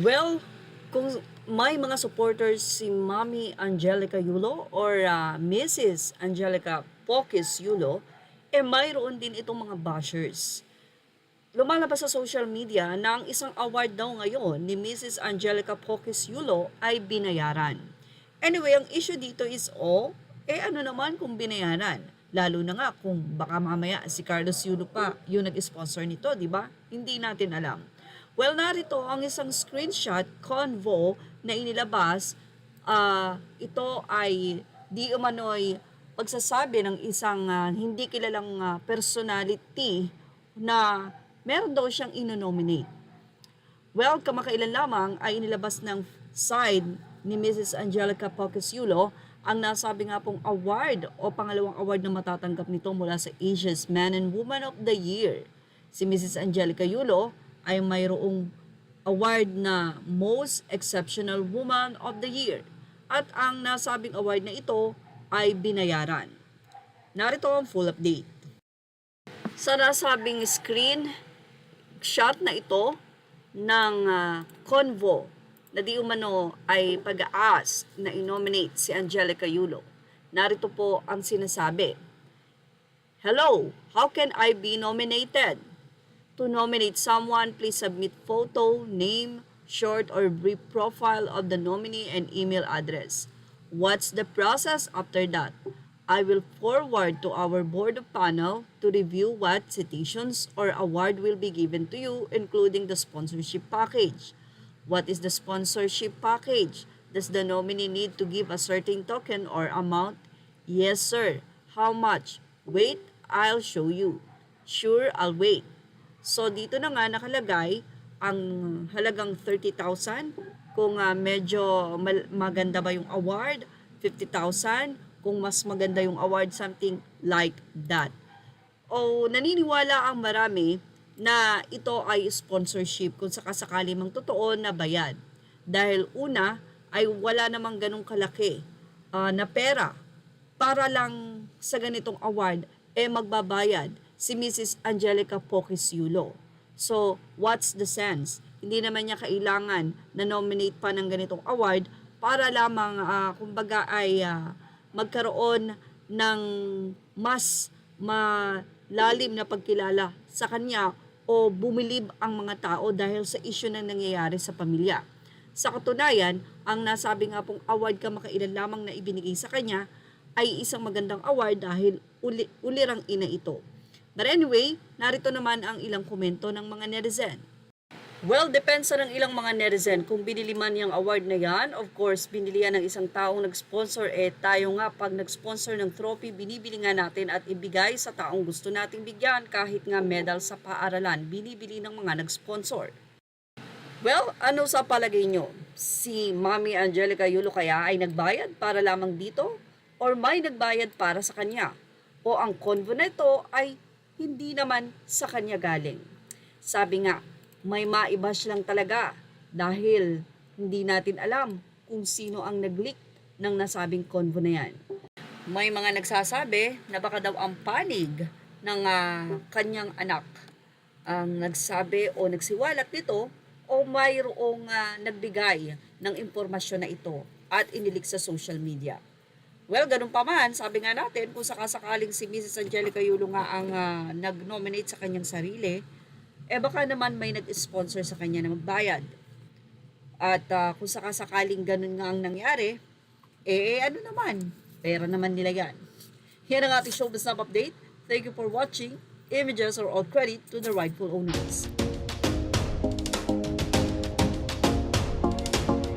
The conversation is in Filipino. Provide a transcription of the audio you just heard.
Well, kung may mga supporters si Mami Angelica Yulo or Mrs. Angelica Pokis Yulo, mayroon din itong mga bashers. Lumalabas sa social media na ang isang award daw ngayon ni Mrs. Angelica Pokis Yulo ay binayaran. Anyway, ang issue dito is, ano naman kung binayaran? Lalo na nga kung baka mamaya si Carlos Yulo pa yung nag-sponsor nito, di ba? Hindi natin alam. Well, narito ang isang screenshot convo na inilabas. Ito ay di umano'y pagsasabi ng isang hindi kilalang personality na meron daw siyang inonominate. Well, kamakailan lamang ay inilabas ng side ni Mrs. Angelica Pokis Yulo ang nasabi nga pong award o pangalawang award na matatanggap nito mula sa Asia's Man and Woman of the Year. Si Mrs. Angelica Yulo ay mayroong award na Most Exceptional Woman of the Year. At ang nasabing award na ito ay binayaran. Narito ang full update. Sa nasabing screenshot na ito ng convo na di umano ay pag-aas na i-nominate si Angelica Yulo. Narito po ang sinasabi. Hello, how can I be nominated? To nominate someone, please submit photo, name, short or brief profile of the nominee and email address. What's the process after that? I will forward to our board of panel to review what citations or award will be given to you, including the sponsorship package. What is the sponsorship package? Does the nominee need to give a certain token or amount? Yes, sir. How much? Wait, I'll show you. Sure, I'll wait. So, dito na nga nakalagay ang halagang 30,000. Kung medyo maganda ba yung award, 50,000. Kung mas maganda yung award, something like that. O naniniwala ang marami na ito ay sponsorship kung sakasakali mang totoo na bayad. Dahil una ay wala namang ganong kalaki na pera para lang sa ganitong award magbabayad si Mrs. Angelica Pokis Yulo. So, what's the sense? Hindi naman niya kailangan na nominate pa ng ganitong award para lamang kumbaga ay magkaroon ng mas malalim na pagkilala sa kanya o bumilib ang mga tao dahil sa issue na nangyayari sa pamilya. Sa katunayan, ang nasabi nga pong award kamakailan lamang na ibinigay sa kanya ay isang magandang award dahil ulirang ina ito. But anyway, narito naman ang ilang komento ng mga netizen. Well, depends ng ilang mga netizen kung binili man yung award na yan. Of course, binili yan ng isang taong nag-sponsor. Tayo nga pag nag-sponsor ng trophy, binibili nga natin at ibigay sa taong gusto nating bigyan kahit nga medal sa paaralan. Binibili ng mga nag-sponsor. Well, ano sa palagay nyo? Si Mami Angelica Yulo kaya ay nagbayad para lamang dito? Or may nagbayad para sa kanya? O ang convo na ito ay hindi naman sa kanya galing? Sabi nga, may maibash lang talaga dahil hindi natin alam kung sino ang nag-leak ng nasabing convo na yan. May mga nagsasabi na baka daw ang panig ng kanyang anak ang nagsabi o nagsiwalat nito o mayroong nagbigay ng impormasyon na ito at inilik sa social media. Well, ganun pa man, sabi nga natin, kung sakasakaling si Mrs. Angelica Yulo nga ang nag-nominate sa kanyang sarili, baka naman may nag-sponsor sa kanya na magbayad. At kung sakasakaling ganun nga ang nangyari, ano naman, pera naman nila yan. Yan ang ating showbiz update. Thank you for watching. Images are all credit to the rightful owners.